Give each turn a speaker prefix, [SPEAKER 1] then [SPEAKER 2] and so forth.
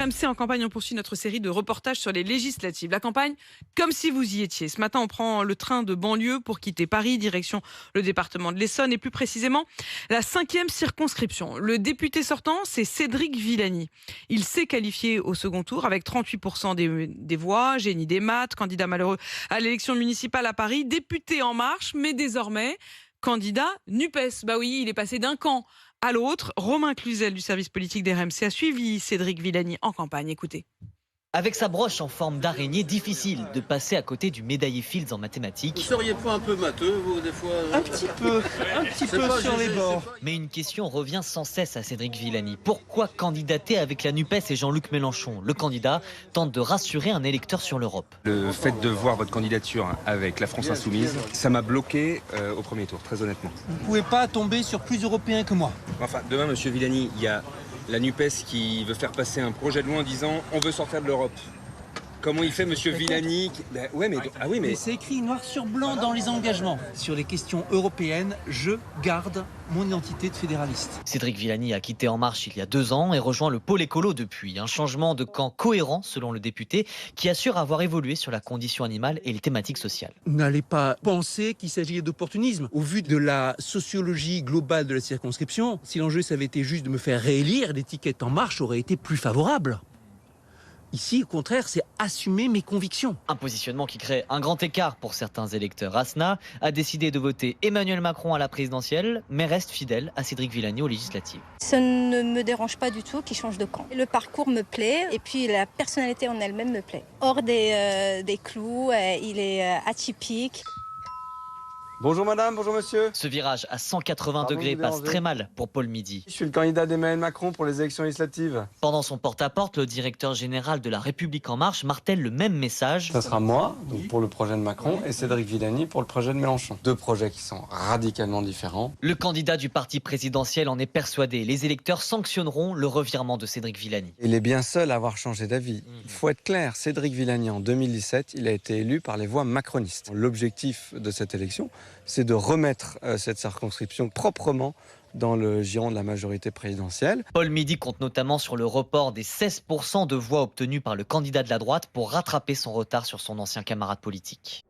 [SPEAKER 1] RMC en campagne, on poursuit notre série de reportages sur les législatives. La campagne, comme si vous y étiez. Ce matin, on prend le train de banlieue pour quitter Paris, direction le département de l'Essonne et plus précisément la 5e circonscription. Le député sortant, c'est Cédric Villani. Il s'est qualifié au second tour avec 38% des voix, génie des maths, candidat malheureux à l'élection municipale à Paris, député En Marche, mais désormais candidat NUPES. Bah oui, il est passé d'un camp à l'autre. Romain Cluzel du service politique d'RMC a suivi Cédric Villani en campagne. Écoutez.
[SPEAKER 2] Avec sa broche en forme d'araignée, difficile de passer à côté du médaillé Fields en mathématiques.
[SPEAKER 3] Vous seriez pas un peu matheux, vous, des fois
[SPEAKER 4] Un petit peu sur les bords.
[SPEAKER 2] Mais une question revient sans cesse à Cédric Villani. Pourquoi candidater avec la NUPES et Jean-Luc Mélenchon? Le candidat tente de rassurer un électeur sur l'Europe.
[SPEAKER 5] Le fait de voir votre candidature avec la France Insoumise, ça m'a bloqué au premier tour, très honnêtement.
[SPEAKER 4] Vous ne pouvez pas tomber sur plus européen que moi.
[SPEAKER 5] Enfin, demain, monsieur Villani, il y a la NUPES qui veut faire passer un projet de loi en disant on veut sortir de l'Europe. Comment il fait, monsieur Villani?
[SPEAKER 4] Mais c'est écrit noir sur blanc dans les engagements. Sur les questions européennes, je garde mon identité de fédéraliste.
[SPEAKER 2] Cédric Villani a quitté En Marche il y a 2 ans et rejoint le pôle écolo depuis. Un changement de camp cohérent selon le député qui assure avoir évolué sur la condition animale et les thématiques sociales.
[SPEAKER 4] N'allez pas penser qu'il s'agit d'opportunisme. Au vu de la sociologie globale de la circonscription, si l'enjeu ça avait été juste de me faire réélire, l'étiquette En Marche aurait été plus favorable. Ici, au contraire, c'est assumer mes convictions.
[SPEAKER 2] Un positionnement qui crée un grand écart pour certains électeurs. Asna a décidé de voter Emmanuel Macron à la présidentielle, mais reste fidèle à Cédric Villani aux législatives.
[SPEAKER 6] Ça ne me dérange pas du tout qu'il change de camp. Le parcours me plaît et puis la personnalité en elle-même me plaît. Hors des clous, il est atypique.
[SPEAKER 7] Bonjour madame, bonjour monsieur.
[SPEAKER 2] Ce virage à 180 degrés passe très mal pour Paul Midi.
[SPEAKER 7] Je suis le candidat d'Emmanuel Macron pour les élections législatives.
[SPEAKER 2] Pendant son porte-à-porte, le directeur général de La République En Marche martèle le même message.
[SPEAKER 7] Ça sera moi, donc pour le projet de Macron, et Cédric Villani pour le projet de Mélenchon. 2 projets qui sont radicalement différents.
[SPEAKER 2] Le candidat du parti présidentiel en est persuadé. Les électeurs sanctionneront le revirement de Cédric Villani.
[SPEAKER 7] Il est bien seul à avoir changé d'avis. Il faut être clair, Cédric Villani en 2017, il a été élu par les voix macronistes. L'objectif de cette élection, c'est de remettre cette circonscription proprement dans le giron de la majorité présidentielle.
[SPEAKER 2] Paul Midi compte notamment sur le report des 16% de voix obtenues par le candidat de la droite pour rattraper son retard sur son ancien camarade politique.